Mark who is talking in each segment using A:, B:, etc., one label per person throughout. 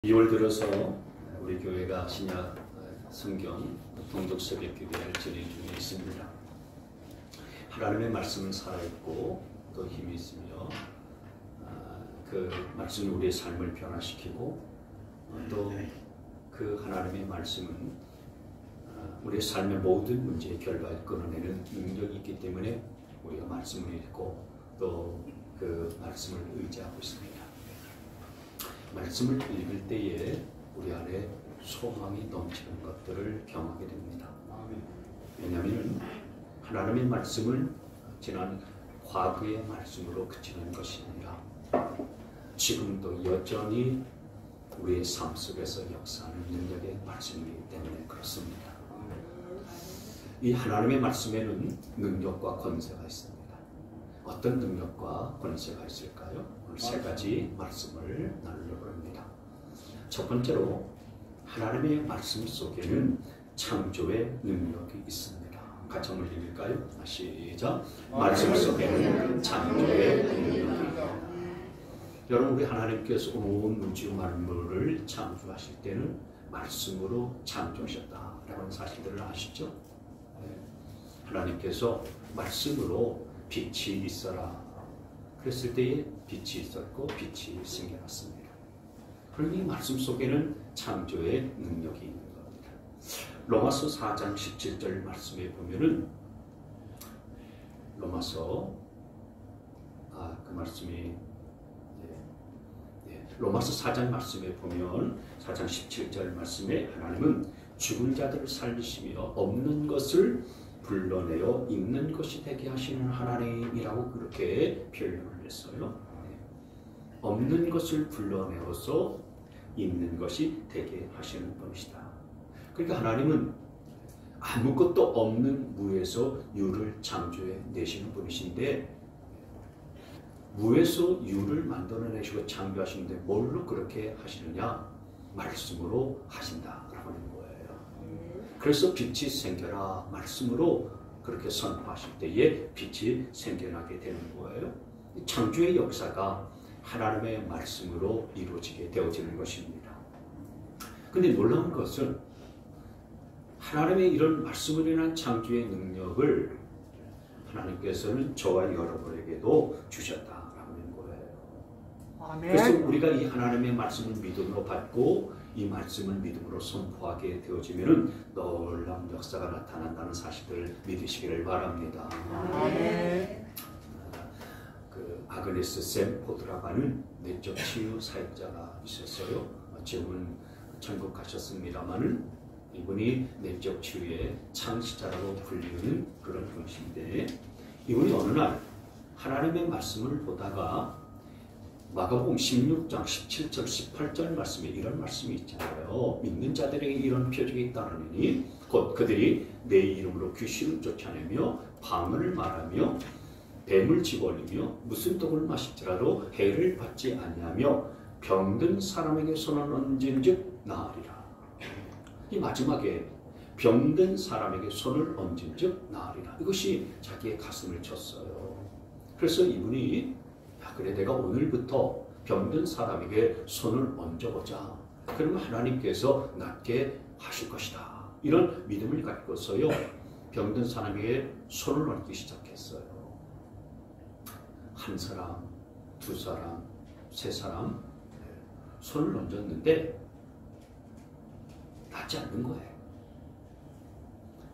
A: 2월 들어서 우리 교회가 신약 성경 동독 새벽 기도회를 진행 중에 있습니다. 하나님의 말씀은 살아있고 또 힘이 있으며 그 말씀이 우리의 삶을 변화시키고 또 그 하나님의 말씀은 우리의 삶의 모든 문제의 결과를 끊어내는 능력이 있기 때문에 우리가 말씀을 읽고 또 그 말씀을 의지하고 있습니다. 말씀을 읽을 때에 우리 안에 소망이 넘치는 것들을 경험하게 됩니다. 왜냐하면 하나님의 말씀을 지난 과거의 말씀으로 그치는 것이 아니라 지금도 여전히 우리의 삶 속에서 역사하는 능력의 말씀이기 때문에 그렇습니다. 이 하나님의 말씀에는 능력과 권세가 있습니다. 어떤 능력과 권세가 있을까요? 오늘 세 가지 말씀을 나누려고 합니다. 첫 번째로 하나님의 말씀 속에는 창조의 능력이 있습니다. 같이 한번 읽을까요? 시작. 말씀 속에는 창조의 능력이 있다. 여러분, 우리 하나님께서 온 우주 만물을 창조하실 때는 말씀으로 창조하셨다라는 사실들을 아시죠? 하나님께서 말씀으로 빛이 있어라 그랬을 때에 빛이 있었고 빛이 생겨났습니다. 그러니 말씀 속에는 창조의 능력이 있는 겁니다. 로마서 4장 17절 말씀에 보면은 로마서 4장 말씀에 보면 4장 17절 말씀에 하나님은 죽은 자들을 살리시며 없는 것을 불러내어 있는 것이 되게 하시는 하나님이라고 그렇게 표현을 했어요. 없는 것을 불러내어서 있는 것이 되게 하시는 분이시다. 그러니까 하나님은 아무것도 없는 무에서 유를 창조해 내시는 분이신데 무에서 유를 만들어내시고 창조하시는데 뭘로 그렇게 하시느냐? 말씀으로 하신다라고 하는 거예요. 그래서 빛이 생겨라 말씀으로 그렇게 선포하실 때에 빛이 생겨나게 되는 거예요. 창조의 역사가 하나님의 말씀으로 이루어지게 되어지는 것입니다. 그런데 놀라운 것은 하나님의 이런 말씀으로 인한 창조의 능력을 하나님께서는 저와 여러분에게도 주셨다라고 하는 거예요.
B: 아멘.
A: 그래서 우리가 이 하나님의 말씀을 믿음으로 받고 이 말씀을 믿음으로 선포하게 되어지면 놀라운 역사가 나타난다는 사실을 믿으시기를 바랍니다.
B: 아멘.
A: 아그네스 샘 포드라고 하는 내적 치유 사역자가 있었어요. 지금은 천국 가셨습니다만은 이분이 내적 치유의 창시자라고 불리는 그런 분이신데 이분이 어느 날 하나님의 말씀을 보다가 마가복음 16장 17절 18절 말씀에 이런 말씀이 있잖아요. 믿는 자들에게 이런 표적이 있다느니 곧 그들이 내 이름으로 귀신을 쫓아내며 방언을 말하며 뱀을 집어올리며 무슨 독을 마실지라도 해를 받지 아니하며 병든 사람에게 손을 얹은즉 나으리라. 이 마지막에 병든 사람에게 손을 얹은즉 나으리라. 이것이 자기의 가슴을 쳤어요. 그래서 이분이 그래 내가 오늘부터 병든 사람에게 손을 얹어보자. 그러면 하나님께서 낫게 하실 것이다. 이런 믿음을 갖고서요. 병든 사람에게 손을 얹기 시작했어요. 한 사람, 두 사람, 세 사람 손을 얹었는데 낫지 않는 거예요.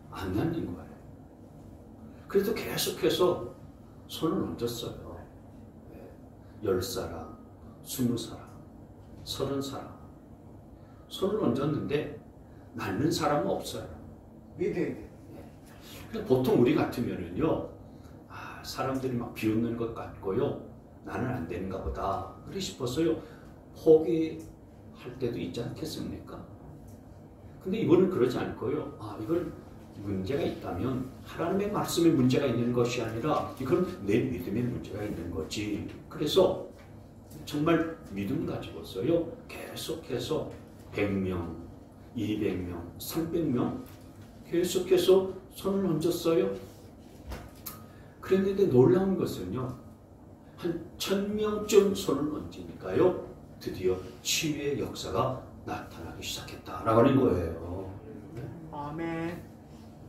A: 안 낫는 거예요. 그래도 계속해서 손을 얹었어요. 10사람, 20사람, 30사람 손을 얹었는데 낫는 사람은 없어요. 보통 우리 같으면은요, 사람들이 막 비웃는 것 같고요, 나는 안 되는가 보다 그래 싶어서요 포기할 때도 있지 않겠습니까? 근데 이번은 그러지 않고요, 이건 문제가 있다면 하나님의 말씀에 문제가 있는 것이 아니라 이건 내 믿음에 문제가 있는 거지. 그래서 정말 믿음 가지고서요 계속해서 100명, 200명, 300명 계속해서 손을 얹었어요. 그랬는데 놀라운 것은요 한 1000명쯤 손을 얹으니까요 드디어 치유의 역사가 나타나기 시작했다라고 하는 거예요.
B: 아멘.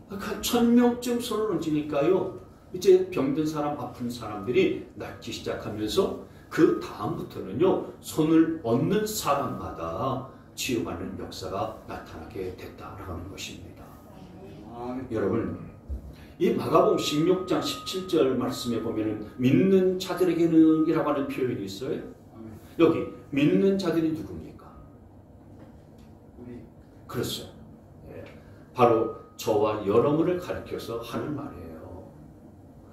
A: 한 1000명쯤 손을 얹으니까요. 이제 병든 사람, 아픈 사람들이 낫기 시작하면서 그 다음부터는요. 손을 얹는 사람마다 치유받는 역사가 나타나게 됐다라고 하는 것입니다. 여러분, 이 마가복음 16장 17절 말씀에 보면은 믿는 자들에게는 이라고 하는 표현이 있어요. 여기 믿는 자들이 누굽니까? 그렇죠. 예, 바로 저와 여러분을 가리켜서 하는 말이에요.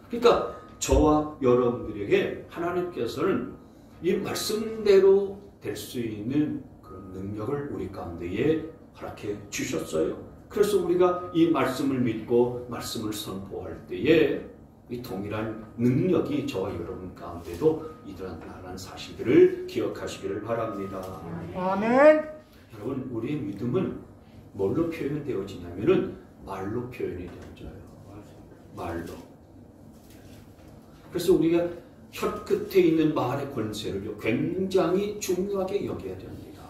A: 그러니까 저와 여러분들에게 하나님께서는 이 말씀대로 될 수 있는 그런 능력을 우리 가운데에 허락해 주셨어요. 그래서 우리가 이 말씀을 믿고 말씀을 선포할 때에 이 동일한 능력이 저와 여러분 가운데도 일어나는 사실들을 기억하시기를 바랍니다.
B: 아멘.
A: 여러분, 우리의 믿음은 뭘로 표현되어지냐면은 말로 표현이 되어져요. 말로. 그래서 우리가 혀 끝에 있는 말의 권세를 굉장히 중요하게 여겨야 됩니다.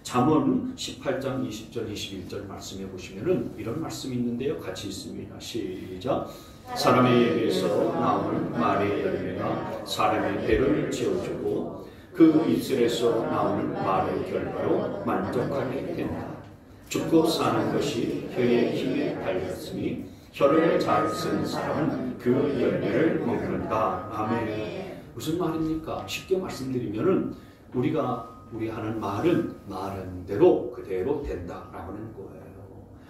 A: 잠언 18장 20절 21절 말씀해 보시면은 이런 말씀이 있는데요. 같이 있습니다. 시작. 사람의 입에서 나오는 말의 열매가 사람의 배를 채워주고 그 입술에서 나오는 말의 결과로 만족하게 된다. 죽고 사는 것이 혀의 힘에 달렸으니 혀를 잘 쓰는 사람은 그 열매를 먹는다. 아멘. 무슨 말입니까? 쉽게 말씀드리면은 우리 하는 말은 말한 대로 그대로 된다라고 하는 거예요.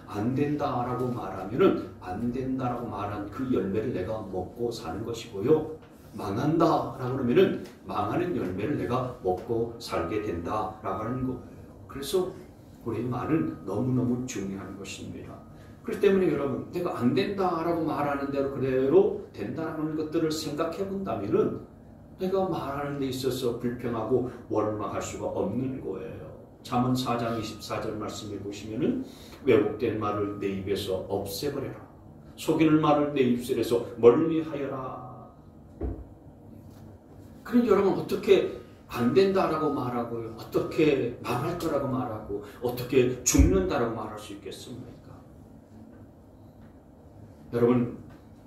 A: 안 된다라고 말하면은 안 된다라고 말한 그 열매를 내가 먹고 사는 것이고요. 망한다라고 그러면은 망하는 열매를 내가 먹고 살게 된다라고 하는 거예요. 그래서 우리 말은 너무너무 중요한 것입니다. 그렇기 때문에 여러분, 내가 안 된다라고 말하는 대로 그대로 된다라는 것들을 생각해 본다면은 내가 말하는 데 있어서 불평하고 원망할 수가 없는 거예요. 잠언 4장 24절 말씀해 보시면은 왜곡된 말을 내 입에서 없애버려라. 속이는 말을 내 입술에서 멀리하여라. 그럼 여러분, 어떻게 안 된다라고 말하고요, 어떻게 망할 거라고 말하고, 어떻게 죽는다라고 말할 수 있겠습니까? 여러분,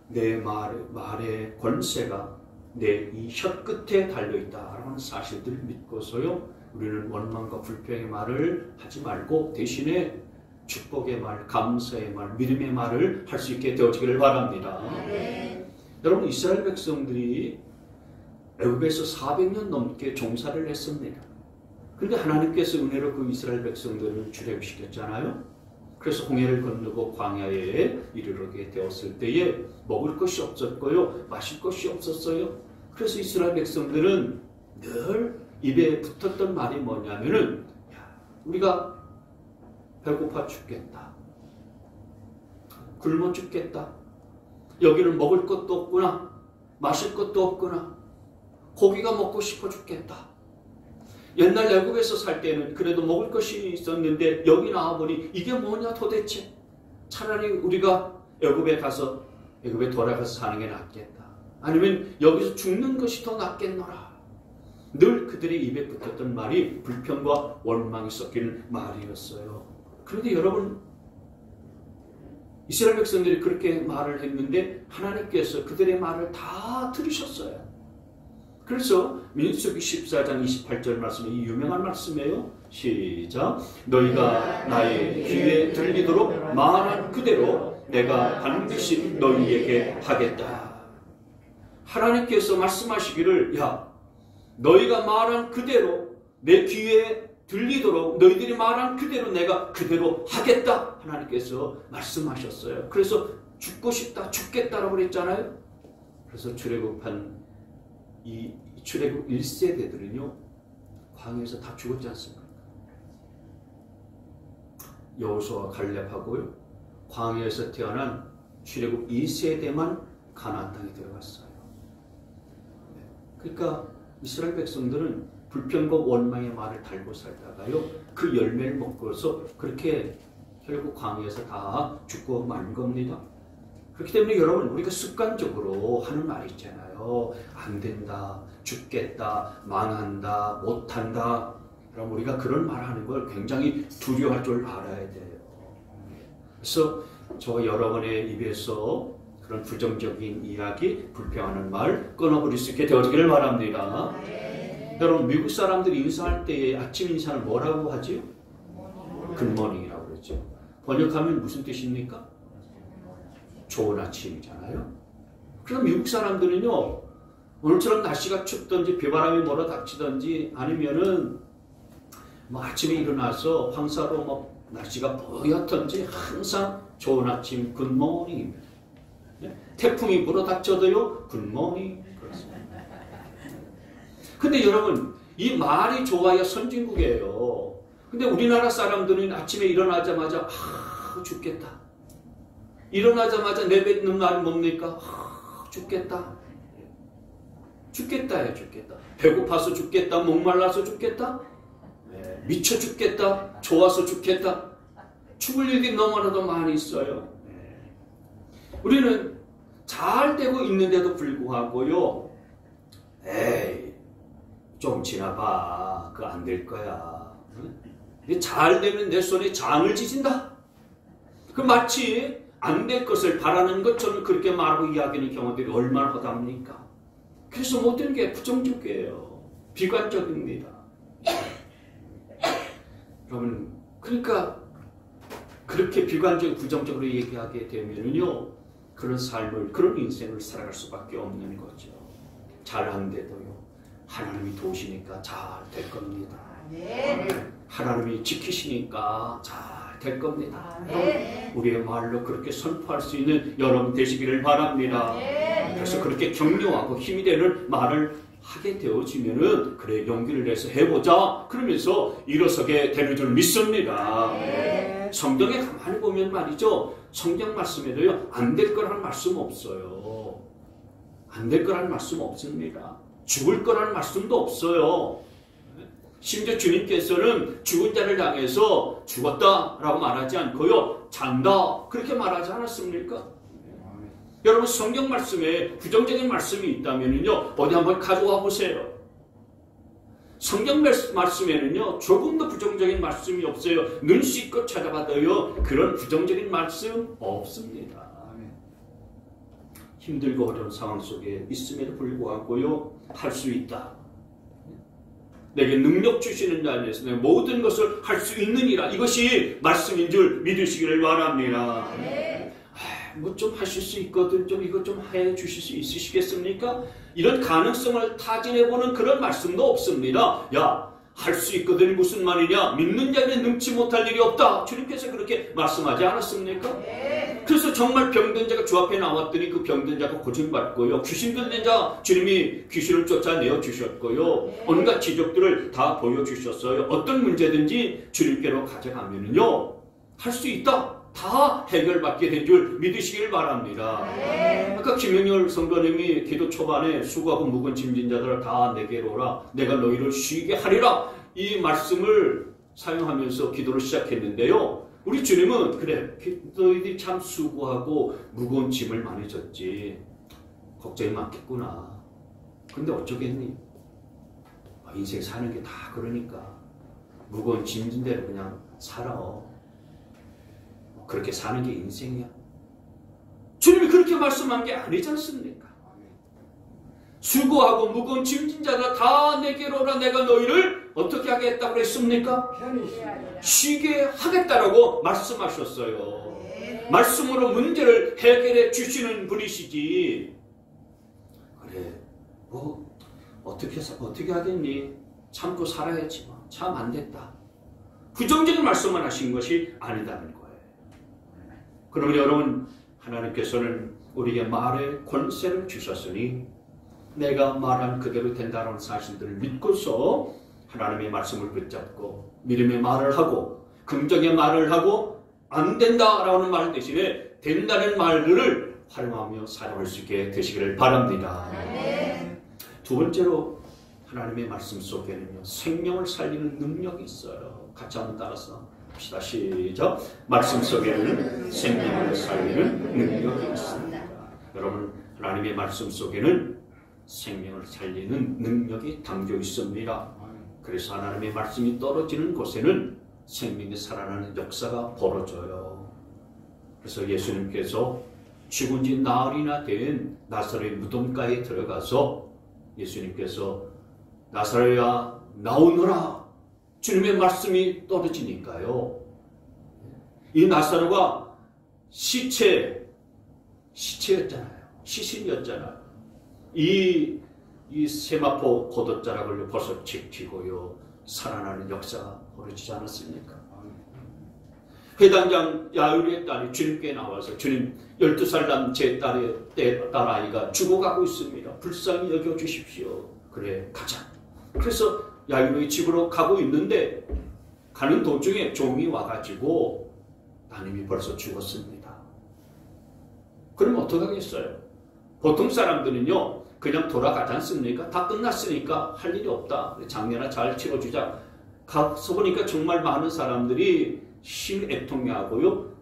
A: 내 말의 권세가 내 이 혀 끝에 달려있다라고 하는 사실들을 믿고서요, 우리는 원망과 불평의 말을 하지 말고 대신에 축복의 말, 감사의 말, 믿음의 말을 할 수 있게 되어지기를 바랍니다. 여러분, 이스라엘 백성들이 애굽에서 400년 넘게 종사를 했습니다. 그런데 하나님께서 은혜로 그 이스라엘 백성들을 출애굽시켰잖아요. 그래서 홍해를 건너고 광야에 이르게 되었을 때에 먹을 것이 없었고요, 마실 것이 없었어요. 그래서 이스라엘 백성들은 늘 입에 붙었던 말이 뭐냐면은, 우리가 배고파 죽겠다, 굶어 죽겠다, 여기는 먹을 것도 없구나, 마실 것도 없구나, 고기가 먹고 싶어 죽겠다. 옛날 애굽에서 살 때는 그래도 먹을 것이 있었는데 여기 나와보니 이게 뭐냐 도대체. 차라리 우리가 애굽에 돌아가서 사는 게 낫겠다. 아니면 여기서 죽는 것이 더 낫겠노라. 늘 그들의 입에 붙었던 말이 불평과 원망이 섞인 말이었어요. 그런데 여러분, 이스라엘 백성들이 그렇게 말을 했는데 하나님께서 그들의 말을 다 들으셨어요. 그래서 민수기 14장 28절 말씀이 이 유명한 말씀이에요. 시작. 너희가 나의 귀에 들리도록 말한 그대로 내가 반드시 너희에게 하겠다. 하나님께서 말씀하시기를, 너희가 말한 그대로 내 귀에 들리도록 너희들이 말한 그대로 내가 그대로 하겠다. 하나님께서 말씀하셨어요. 그래서 죽고 싶다, 죽겠다라고 그랬잖아요. 그래서 출애굽한 이 출애굽 1세대들은요 광야에서 다 죽었지 않습니까? 여호수아와 갈렙하고요, 광야에서 태어난 출애굽 2세대만 가나안 땅에 들어갔어요. 그러니까 이스라엘 백성들은 불평과 원망의 말을 달고 살다가요, 그 열매를 먹고서 그렇게 결국 광야에서 다 죽고 만 겁니다. 그렇기 때문에 여러분 우리가 습관적으로 하는 말이 있잖아요. 안 된다, 죽겠다, 망한다, 못한다. 그럼 우리가 그런 말하는 걸 굉장히 두려워할 줄 알아야 돼요. 그래서 저 여러분의 입에서 그런 부정적인 이야기, 불평하는 말 끊어버릴 수 있게 되어지기를 바랍니다. 여러분 미국 사람들이 인사할 때 아침 인사를 뭐라고 하죠? 굿모닝이라고 그러죠. 번역하면 무슨 뜻입니까? 좋은 아침이잖아요. 그럼 미국 사람들은요, 오늘처럼 날씨가 춥든지 비바람이 몰아닥치든지 아니면은 뭐 아침에 일어나서 황사로 뭐 날씨가 뽀얗든지 항상 좋은 아침 굿모닝입니다. 태풍이 불어닥쳐도요 굿모닝 그렇습니다. 근데 여러분 이 말이 좋아야 선진국이에요. 근데 우리나라 사람들은 아침에 일어나자마자 죽겠다. 일어나자마자 내뱉는 말이 뭡니까? 죽겠다. 죽겠다예요, 죽겠다. 배고파서 죽겠다. 목말라서 죽겠다. 미쳐 죽겠다. 좋아서 죽겠다. 죽을 일이 너무나도 많이 있어요. 우리는 잘 되고 있는데도 불구하고요. 에이, 좀 지나봐. 그거 안 될 거야. 잘 되면 내 손에 장을 지진다. 그 마치 안 될 것을 바라는 것처럼 그렇게 말하고 이야기하는 경우들이 얼마나 허다합니까? 그래서 모든 게 부정적이에요. 비관적입니다. 여러분, 그러니까 그렇게 비관적, 부정적으로 얘기하게 되면요, 그런 삶을, 그런 인생을 살아갈 수밖에 없는 거죠. 잘 안 돼도요, 하나님이 도우시니까 잘 될 겁니다. 하나님이 지키시니까 잘 될 겁니다. 우리의 말로 그렇게 선포할 수 있는 여러분 되시기를 바랍니다. 그래서 그렇게 격려하고 힘이 되는 말을 하게 되어지면은 그래 용기를 내서 해보자 그러면서 일어서게 되는 줄 믿습니다. 성경에 가만히 보면 말이죠, 성경 말씀에도요 안 될 거라는 말씀 없어요. 안 될 거라는 말씀 없습니다. 죽을 거라는 말씀도 없어요. 심지어 주님께서는 죽은 자를 향해서 죽었다라고 말하지 않고요 잔다 그렇게 말하지 않았습니까? 여러분 성경 말씀에 부정적인 말씀이 있다면요 어디 한번 가져와 보세요. 성경 말씀에는요 조금도 부정적인 말씀이 없어요. 눈씻고 찾아봐도요 그런 부정적인 말씀 없습니다. 힘들고 어려운 상황 속에 있음에도 불구하고요 할 수 있다. 내게 능력 주시는 자 안에서 내가 모든 것을 할 수 있느니라. 이것이 말씀인 줄 믿으시기를 바랍니다. 뭐 좀 하실 수 있거든. 좀 이것 좀 해 주실 수 있으시겠습니까? 이런 가능성을 타진해보는 그런 말씀도 없습니다. 야, 할 수 있거든 무슨 말이냐? 믿는 자는 능치 못할 일이 없다. 주님께서 그렇게 말씀하지 않았습니까? 그래서 정말 병든 자가 주 앞에 나왔더니 그 병든 자가 고침받고요. 귀신 들린 자 주님이 귀신을 쫓아내어 주셨고요. 온갖 기적들을 다 보여주셨어요. 어떤 문제든지 주님께로 가져가면은요 할 수 있다. 다 해결받게 된 줄 믿으시길 바랍니다. 아까 김영열 성도님이 기도 초반에 수고하고 무거운 짐진 자들을 다 내게로 오라. 내가 너희를 쉬게 하리라. 이 말씀을 사용하면서 기도를 시작했는데요. 우리 주님은 그래 너희들이 참 수고하고 무거운 짐을 많이 졌지. 걱정이 많겠구나. 근데 어쩌겠니? 인생 사는 게 다 그러니까 무거운 짐진 대로 그냥 살아. 그렇게 사는 게 인생이야. 주님이 그렇게 말씀한 게 아니지 않습니까? 수고하고 무거운 짐진 자들 다 내게로 오라. 내가 너희를 어떻게 하겠다고 그랬습니까? 쉬게 하겠다라고 말씀하셨어요. 말씀으로 문제를 해결해 주시는 분이시지. 그래, 뭐 어떻게 하겠니? 참고 살아야지 뭐. 참 안 됐다. 부정적인 말씀만 하신 것이 아니다는 거예요. 그러면 여러분, 하나님께서는 우리에게 말의 권세를 주셨으니 내가 말한 그대로 된다는 사실들을 믿고서 하나님의 말씀을 붙잡고 믿음의 말을 하고 긍정의 말을 하고 안 된다라는 말 대신에 된다는 말들을 활용하며 사용할 수 있게 되시기를 바랍니다. 두 번째로 하나님의 말씀 속에는요 생명을 살리는 능력이 있어요. 같이 한번 따라서 합시다. 시작. 말씀 속에는 생명을 살리는 능력이 있습니다. 여러분, 하나님의 말씀 속에는 생명을 살리는 능력이 담겨 있습니다. 그래서 하나님의 말씀이 떨어지는 곳에는 생명이 살아나는 역사가 벌어져요. 그래서 예수님께서 죽은 지 나흘이나 된 나사로의 무덤가에 들어가서 예수님께서 나사로야 나오너라, 주님의 말씀이 떨어지니까요. 이 나사로가 시체였잖아요. 시신이었잖아요. 이 세마포 걷어자락을 벗어 제치고요, 살아나는 역사가 벌어지지 않았습니까? 회당장 야율의 딸이 주님께 나와서, 주님, 12살 난 제 딸아이가 죽어가고 있습니다. 불쌍히 여겨주십시오. 그래, 가자. 그래서 야율의 집으로 가고 있는데 가는 도중에 종이 와가지고 따님이 벌써 죽었습니다. 그럼 어떡하겠어요? 보통 사람들은요, 그냥 돌아가지 않습니까? 다 끝났으니까 할 일이 없다. 장례나 잘 치러주자. 가서 보니까 정말 많은 사람들이 심애통해하고요,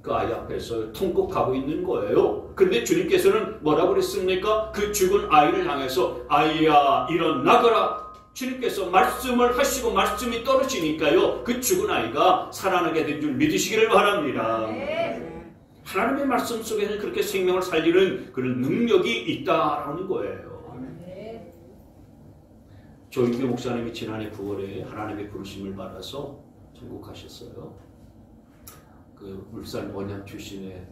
A: 그 아이 앞에서 통곡하고 있는 거예요. 그런데 주님께서는 뭐라고 그랬습니까? 그 죽은 아이를 향해서 아이야 일어나거라. 주님께서 말씀을 하시고 말씀이 떨어지니까요, 그 죽은 아이가 살아나게 된 줄 믿으시기를 바랍니다. 하나님의 말씀 속에는 그렇게 생명을 살리는 그런 능력이 있다라는 거예요. 조인규 목사님이 지난해 9월에 하나님의 부르심을 받아서 전국하셨어요. 그 울산 원양 출신의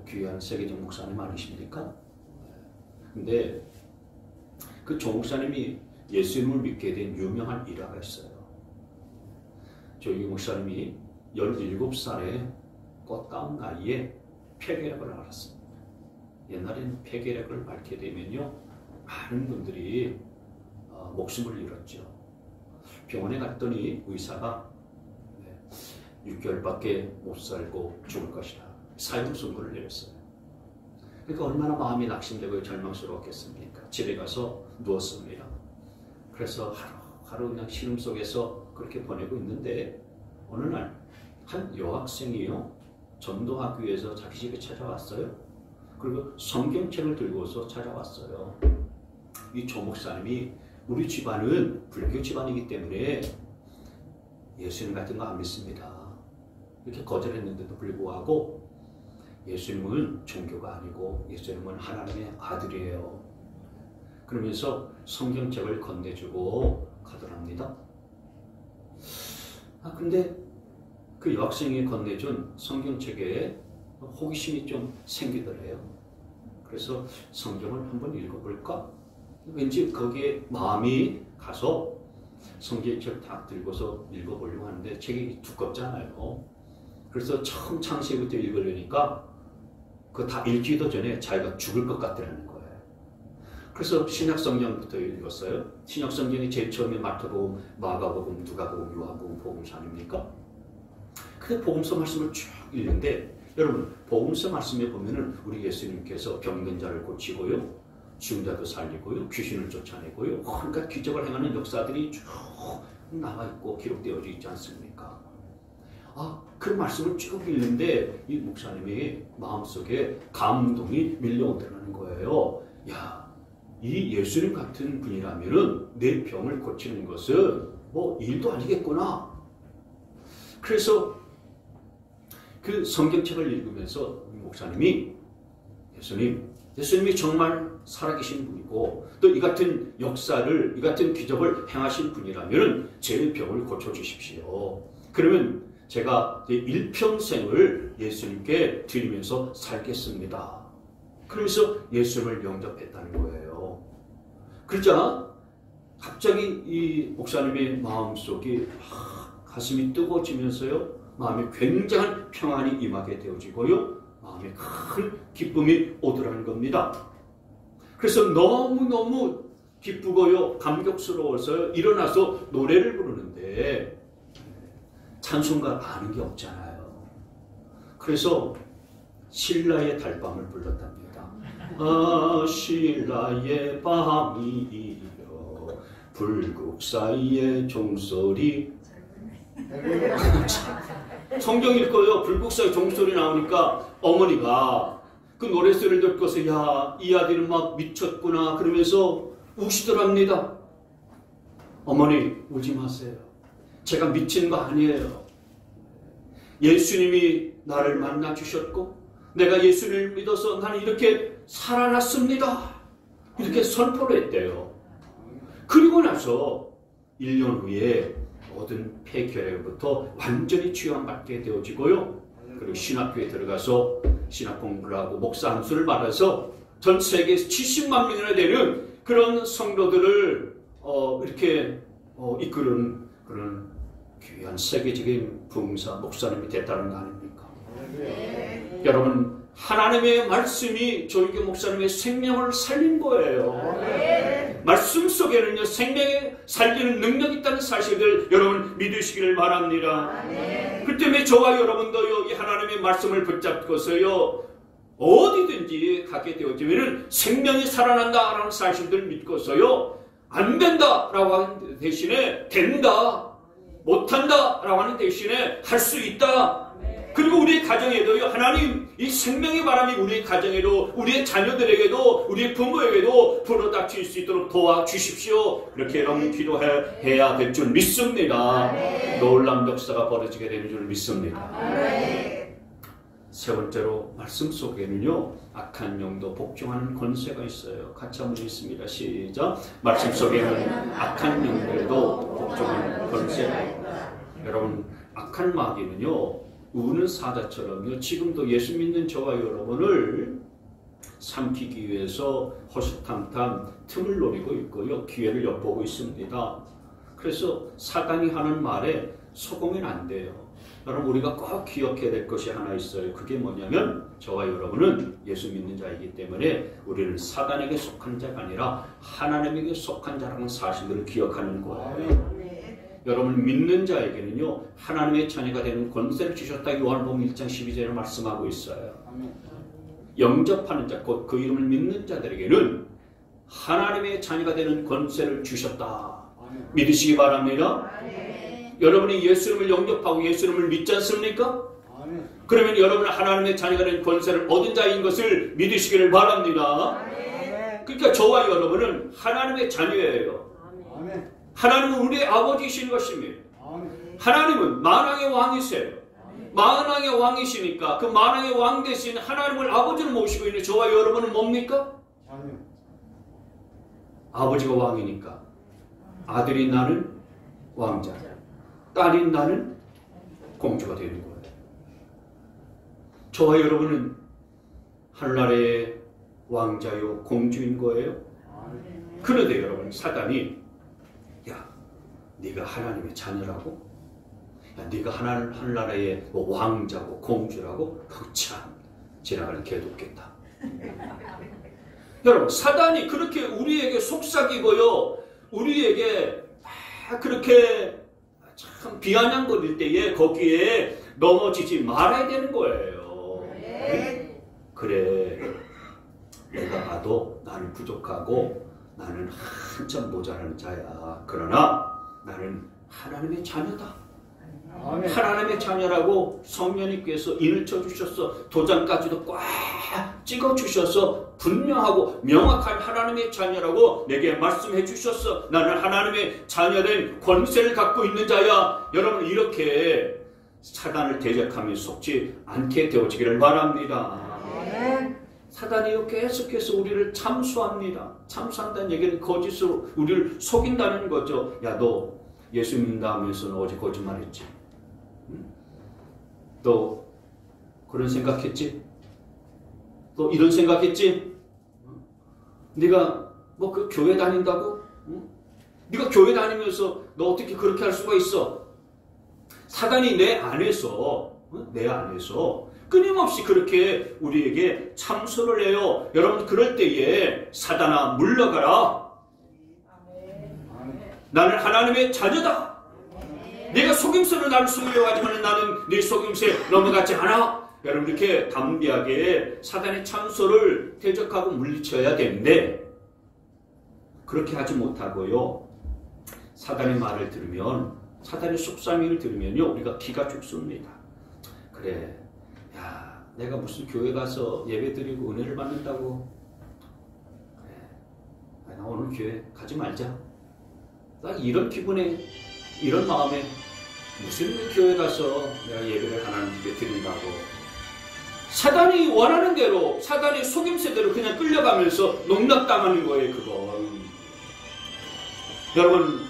A: 귀한 세계적 목사님 아니십니까? 근데 그 조 목사님이 예수님을 믿게 된 유명한 일화가 있어요. 조인규 목사님이 17살에 꽃다운 나이에 폐결핵을 앓았습니다. 옛날에는 폐결핵을 앓게 되면요, 많은 분들이 목숨을 잃었죠. 병원에 갔더니 의사가 6개월밖에 못 살고 죽을 것이다, 사형 선고를 내렸어요. 그러니까 얼마나 마음이 낙심되고 절망스러웠겠습니까? 집에 가서 누웠습니다. 그래서 하루 그냥 신음 속에서 그렇게 보내고 있는데 어느 날 한 여학생이요, 전도하기 위해서 자기 집에 찾아왔어요. 그리고 성경책을 들고서 찾아왔어요. 이 조 목사님이 우리 집안은 불교 집안이기 때문에 예수님 같은 거 안 믿습니다. 이렇게 거절했는데도 불구하고 예수님은 종교가 아니고 예수님은 하나님의 아들이에요. 그러면서 성경책을 건네주고 가더랍니다. 근데 그 여학생이 건네준 성경책에 호기심이 좀 생기더래요. 그래서 성경을 한번 읽어볼까? 왠지 거기에 마음이 가서 성경책을 딱 들고서 읽어보려고 하는데 책이 두껍잖아요. 그래서 처음 창세기부터 읽으려니까 그거 다 읽기도 전에 자기가 죽을 것 같더라는 거예요. 그래서 신약성경부터 읽었어요. 신약성경이 제일 처음에 마태복음, 마가복음, 누가복음, 요한복음, 복음서 아닙니까? 그 복음서 말씀을 쭉 읽는데, 여러분, 복음서 말씀에 보면은 우리 예수님께서 병든 자를 고치고요, 죽은 자도 살리고요, 귀신을 쫓아내고요, 그러니까 기적을 행하는 역사들이 쭉 나와 있고 기록되어져 있지 않습니까? 그 말씀을 쭉 읽는데 이 목사님의 마음속에 감동이 밀려오더라는 거예요. 야, 이 예수님 같은 분이라면은 내 병을 고치는 것은 뭐 일도 아니겠구나. 그래서 그 성경책을 읽으면서 목사님이 예수님이 정말 살아계신 분이고 또 이 같은 역사를, 이 같은 기적을 행하신 분이라면 제 병을 고쳐주십시오. 그러면 제가 일평생을 예수님께 드리면서 살겠습니다. 그러면서 예수님을 영접했다는 거예요. 그러자 갑자기 이 목사님의 마음속이 가슴이 뜨거워지면서요, 마음에 굉장한 평안이 임하게 되어지고요, 마음에 큰 기쁨이 오더라는 겁니다. 그래서 너무너무 기쁘고요, 감격스러워서요, 일어나서 노래를 부르는데 찬송가 아는 게 없잖아요. 그래서 신라의 달밤을 불렀답니다. 신라의 밤이여 불국 사이의 종소리 성경 읽고요. 불국사의 종소리 나오니까 어머니가 그 노랫소리를 듣고서 야, 이 아들은 막 미쳤구나 그러면서 우시더랍니다. 어머니 울지 마세요. 제가 미친 거 아니에요. 예수님이 나를 만나 주셨고 내가 예수님을 믿어서 나는 이렇게 살아났습니다. 이렇게 선포를 했대요. 그리고 나서 1년 후에 모든 폐결핵부터 완전히 치유받게 되어지고요. 그리고 신학교에 들어가서 신학 공부를 하고 목사 함수를 받아서 전 세계에서 70만 명이나 되는 그런 성도들을 이렇게 이끄는 그런 귀한 세계적인 부흥사 목사님이 됐다는 거 아닙니까? 네. 여러분 하나님의 말씀이 조이교 목사님의 생명을 살린 거예요. 네. 말씀 속에는요 생명에 살리는 능력이 있다는 사실을 여러분 믿으시기를 바랍니다. 네. 그 때문에 저와 여러분도요 이 하나님의 말씀을 붙잡고서요 어디든지 가게 되어지면 생명이 살아난다라는 사실들을 믿고서요 안 된다라고 하는 대신에 된다, 못한다라고 하는 대신에 할 수 있다. 그리고 우리의 가정에도요 하나님 이 생명의 바람이 우리의 가정에도 우리의 자녀들에게도 우리의 부모에게도 불어닥칠 수 있도록 도와주십시오. 이렇게 여러분 기도해야 될 줄 믿습니다. 놀라운 역사가 벌어지게 되는 줄 믿습니다. 세 번째로 말씀 속에는요 악한 영도 복종하는 권세가 있어요. 같이 한번 읽습니다. 시작. 말씀 속에는 악한 영들도 복종하는 권세가 있다. 여러분 악한 마귀는요 우는 사자처럼요 지금도 예수 믿는 저와 여러분을 삼키기 위해서 허심탄탄 틈을 노리고 있고요 기회를 엿보고 있습니다. 그래서 사단이 하는 말에 속으면 안 돼요. 여러분 우리가 꼭 기억해야 될 것이 하나 있어요. 그게 뭐냐면 저와 여러분은 예수 믿는 자이기 때문에 우리는 사단에게 속한 자가 아니라 하나님에게 속한 자라는 사실을 기억하는 거예요. 여러분 믿는 자에게는요 하나님의 자녀가 되는 권세를 주셨다. 요한복음 1장 12절에 말씀하고 있어요. 영접하는 자, 곧 그 이름을 믿는 자들에게는 하나님의 자녀가 되는 권세를 주셨다. 믿으시기 바랍니다. 여러분이 예수님을 영접하고 예수님을 믿지 않습니까? 아멘. 그러면 여러분은 하나님의 자녀가 된 권세를 얻은 자인 것을 믿으시기를 바랍니다. 아멘. 그러니까 저와 여러분은 하나님의 자녀예요. 아멘. 하나님은 우리의 아버지이신 것입니다. 아멘. 하나님은 만왕의 왕이세요. 아멘. 만왕의 왕이시니까 그 만왕의 왕 대신 하나님을 아버지로 모시고 있는 저와 여러분은 뭡니까? 아멘. 아버지가 왕이니까 아들인 나는 왕자, 딸인 나는 공주가 되는 거예요. 저와 여러분은 하늘나라의 왕자요 공주인 거예요. 그런데 여러분 사단이 야 네가 하나님의 자녀라고? 야 네가 하늘나라의 뭐 왕자고 공주라고? 참 지나가는 개도 없겠다. 여러분 사단이 그렇게 우리에게 속삭이고요 우리에게 그렇게 참 비아냥거릴 때에 거기에 넘어지지 말아야 되는 거예요. 네. 그래 내가 봐도 나는 부족하고 나는 한참 모자라는 자야. 그러나 나는 하나님의 자녀다. 아멘. 하나님의 자녀라고 성령님께서 인을 쳐주셔서 도장까지도 꽉 찍어주셔서 분명하고 명확한 하나님의 자녀라고 내게 말씀해 주셨어. 나는 하나님의 자녀된 권세를 갖고 있는 자야. 여러분 이렇게 사단을 대적하며 속지 않게 되어지기를 바랍니다. 아멘. 사단이 계속해서 우리를 참수합니다. 참수한다는 얘기는 거짓으로 우리를 속인다는 거죠. 야, 너 예수 믿는다 하면서 너 어제 거짓말했지? 응? 너 그런 생각했지? 너 이런 생각했지? 네가 뭐 그 교회 다닌다고? 응? 네가 교회 다니면서 너 어떻게 그렇게 할 수가 있어? 사단이 내 안에서 끊임없이 그렇게 우리에게 참소를 해요. 여러분 그럴 때에 사단아 물러가라. 나는 하나님의 자녀다. 네가 속임수로 나를 속이려고 하지만 나는 네 속임수에 넘어가지 않아. 여러분 이렇게 담대하게 사단의 참소를 대적하고 물리쳐야 되는데 그렇게 하지 못하고요. 사단의 말을 들으면 사단의 속삭임을 들으면요, 우리가 기가 죽습니다. 그래, 야, 내가 무슨 교회 가서 예배 드리고 은혜를 받는다고, 그래, 나 오늘 교회 가지 말자. 딱 이런 기분에, 이런 마음에 무슨 교회 가서 내가 예배를 하나님 집에 드린다고. 사단이 원하는 대로, 사단의 속임새대로 그냥 끌려가면서 농락당하는 거예요, 그건. 여러분,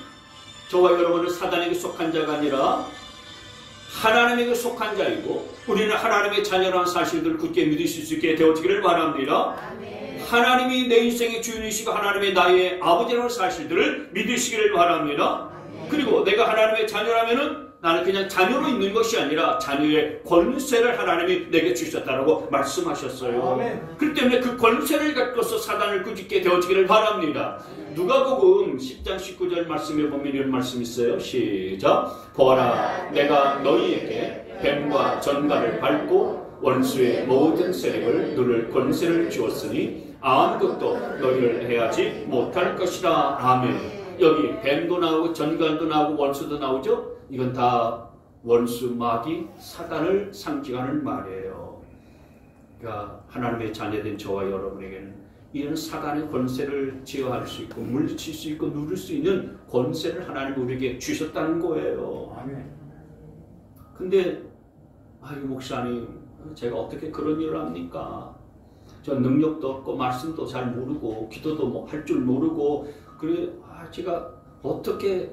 A: 저와 여러분은 사단에게 속한 자가 아니라 하나님에게 속한 자이고, 우리는 하나님의 자녀라는 사실들을 굳게 믿으실 수 있게 되어지기를 바랍니다. 하나님이 내 인생의 주인이시고 하나님의 나의 아버지라는 사실들을 믿으시기를 바랍니다. 그리고 내가 하나님의 자녀라면은 나는 그냥 자녀로 있는 것이 아니라 자녀의 권세를 하나님이 내게 주셨다라고 말씀하셨어요. 그렇기 때문에 그 권세를 갖고서 사단을 꾸짖게 되어지기를 바랍니다. 누가복음 10장 19절 말씀에 보면 이런 말씀이 있어요. 시작. 보아라, 내가 너희에게 뱀과 전갈을 밟고 원수의 모든 세력을 누를 권세를 주었으니 아무것도 너희를 해하지 못할 것이다. 아멘. 여기 뱀도 나오고 전갈도 나오고 원수도 나오죠. 이건 다 원수, 마귀, 사단을 상징하는 말이에요. 그러니까 하나님의 자녀된 저와 여러분에게는 이런 사단의 권세를 제어할 수 있고 물리칠 수 있고 누릴 수 있는 권세를 하나님 우리에게 주셨다는 거예요. 근데 아유 목사님, 제가 어떻게 그런 일을 합니까? 저 능력도 없고 말씀도 잘 모르고 기도도 뭐 할 줄 모르고 그래 제가 어떻게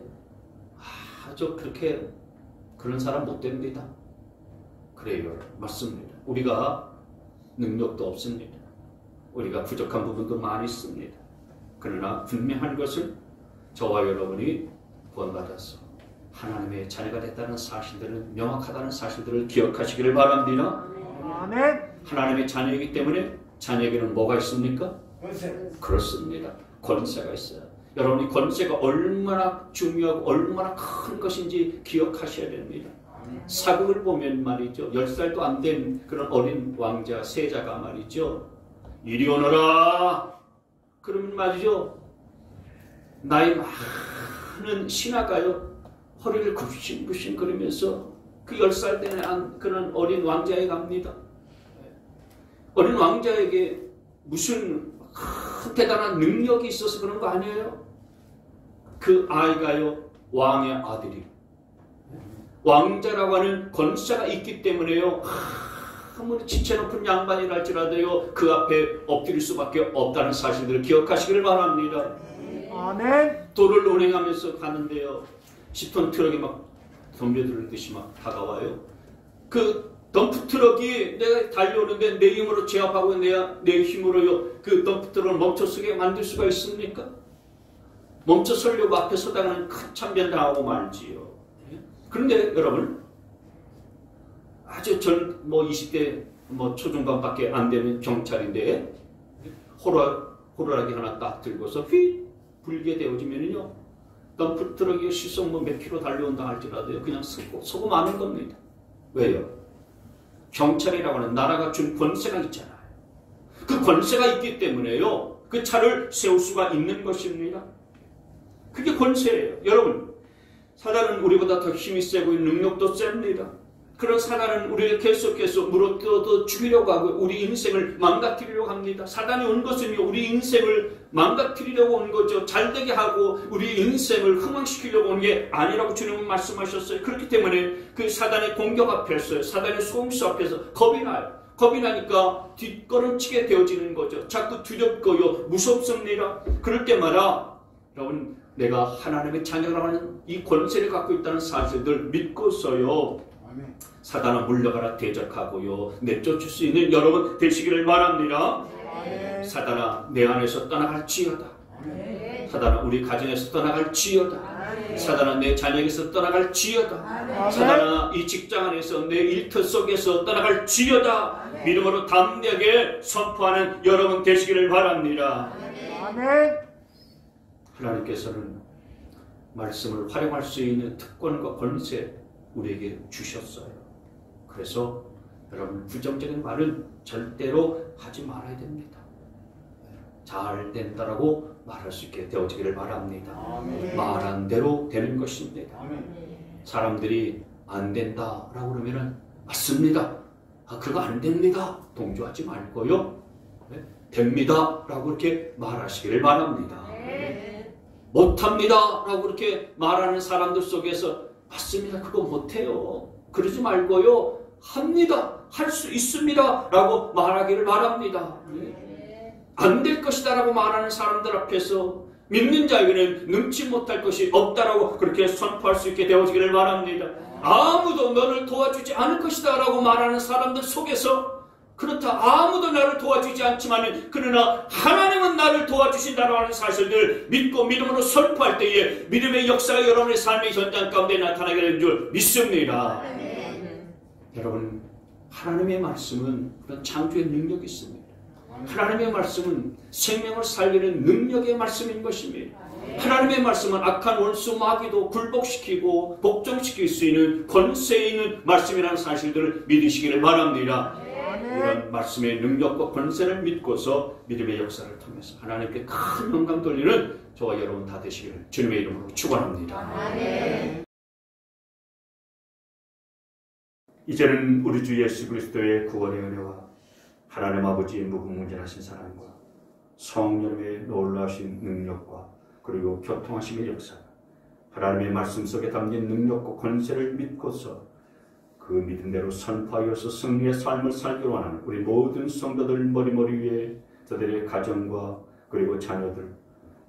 A: 저 그렇게 그런 사람 못 됩니다. 그래요. 맞습니다. 우리가 능력도 없습니다. 우리가 부족한 부분도 많이 있습니다. 그러나 분명한 것은 저와 여러분이 구원받아서 하나님의 자녀가 됐다는 사실들은 명확하다는 사실들을 기억하시기를 바랍니다.
B: 아멘.
A: 하나님의 자녀이기 때문에 자녀에게는 뭐가 있습니까?
B: 권세.
A: 그렇습니다. 권세가 있어요. 여러분이 권세가 얼마나 중요하고 얼마나 큰 것인지 기억하셔야 됩니다. 사극을 보면 말이죠. 10살도 안 된 그런 어린 왕자, 세자가 말이죠. 이리 오너라. 그러면 말이죠. 나이 많은 신하가요. 허리를 굽신굽신 거리면서 그 10살 된 그런 어린 왕자에 갑니다. 어린 왕자에게 무슨 큰 대단한 능력이 있어서 그런 거 아니에요? 그 아이가요, 왕의 아들이. 왕자라고 하는 권세가 있기 때문에요, 아무리 지체 높은 양반이랄지라도요, 그 앞에 엎드릴 수밖에 없다는 사실들을 기억하시기를 바랍니다.
B: 아멘.
A: 도를 운행하면서 가는데요, 10톤 트럭이 막 덤벼들듯이 막 다가와요. 그 덤프 트럭이 내가 달려오는데 내 힘으로 제압하고 내 힘으로요 그 덤프 트럭을 멈춰서게 만들 수가 있습니까? 멈춰 서려고 앞에 서다가는 큰 참변 당하고 말지요. 그런데 여러분 아주 뭐 20대 뭐 초중반밖에 안 되는 경찰인데 호루라기 하나 딱 들고서 휙 불게 되어지면요 덤프 트럭이 시속 뭐 몇 킬로 달려온다 할지라도요 그냥 서고 마는 겁니다. 왜요? 경찰이라고 하는 나라가 준 권세가 있잖아요. 그 권세가 있기 때문에요. 그 차를 세울 수가 있는 것입니다. 그게 권세예요. 여러분, 사단은 우리보다 더 힘이 세고 능력도 셉니다. 그런 사단은 우리를 계속해서 물어뜯어 죽이려고 하고 우리 인생을 망가뜨리려고 합니다. 사단이 온 것은요, 우리 인생을 망가뜨리려고 온 거죠. 잘되게 하고 우리 인생을 흥망시키려고 온 게 아니라고 주님은 말씀하셨어요. 그렇기 때문에 그 사단의 공격 앞에서, 사단의 소음수 앞에서 겁이 나요. 겁이 나니까 뒷걸음치게 되어지는 거죠. 자꾸 두렵고요, 무섭습니다. 그럴 때마다 여러분, 내가 하나님의 자녀라고 하는 이 권세를 갖고 있다는 사실들 믿고서요, 사단아 물러가라 대적하고요 내쫓을 수 있는 여러분 되시기를 바랍니다. 아멘. 사단아 내 안에서 떠나갈지어다. 아멘. 사단아 우리 가정에서 떠나갈지어다. 아멘. 사단아 내 자녀에게서 떠나갈지어다. 아멘. 사단아 이 직장 안에서 내 일터 속에서 떠나갈지어다. 아멘. 믿음으로 담대하게 선포하는 여러분 되시기를 바랍니다.
B: 아멘.
A: 하나님께서는 말씀을 활용할 수 있는 특권과 권세 우리에게 주셨어요. 그래서 여러분 부정적인 말은 절대로 하지 말아야 됩니다. 잘 된다라고 말할 수 있게 되어지기를 바랍니다. 아멘. 말한 대로 되는 것입니다. 아멘. 사람들이 안 된다라고 그러면은 맞습니다. 그거 안 됩니다. 동조하지 말고요. 네? 됩니다라고 이렇게 말하시기를 바랍니다. 못합니다라고 그렇게 말하는 사람들 속에서 맞습니다. 그거 못해요. 그러지 말고요. 합니다. 할 수 있습니다. 라고 말하기를 바랍니다. 안 될 것이다 라고 말하는 사람들 앞에서 믿는 자에게는 능치 못할 것이 없다라고 그렇게 선포할 수 있게 되어지기를 바랍니다. 아무도 너를 도와주지 않을 것이다 라고 말하는 사람들 속에서 그렇다 아무도 나를 도와주지 않지만 그러나 하나님은 나를 도와주신다고 하는 사실들을 믿고 믿음으로 선포할 때에 믿음의 역사가 여러분의 삶의 현장 가운데 나타나게 되는 줄 믿습니다. 여러분, 하나님의 말씀은 그런 창조의 능력이 있습니다. 하나님의 말씀은 생명을 살리는 능력의 말씀인 것입니다. 하나님의 말씀은 악한 원수 마귀도 굴복시키고 복종시킬 수 있는 권세 있는 말씀이라는 사실들을 믿으시기를 바랍니다. 이런 말씀의 능력과 권세를 믿고서 믿음의 역사를 통해서 하나님께 큰 영광 돌리는 저와 여러분 다 되시기를 주님의 이름으로 축원합니다. 이제는 우리 주 예수 그리스도의 구원의 은혜와 하나님 아버지의 무궁무진하신 사랑과 성령의 놀라우신 능력과 그리고 교통하심의 역사, 하나님의 말씀 속에 담긴 능력과 권세를 믿고서 그 믿음대로 선포하여서 승리의 삶을 살기로 원하는 우리 모든 성도들 머리머리 위에 저들의 가정과 그리고 자녀들,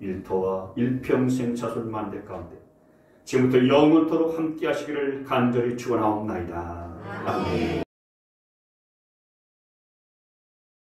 A: 일터와 일평생 자손 만대 가운데 지금부터 영원토록 함께 하시기를 간절히 축원하옵나이다. 아멘.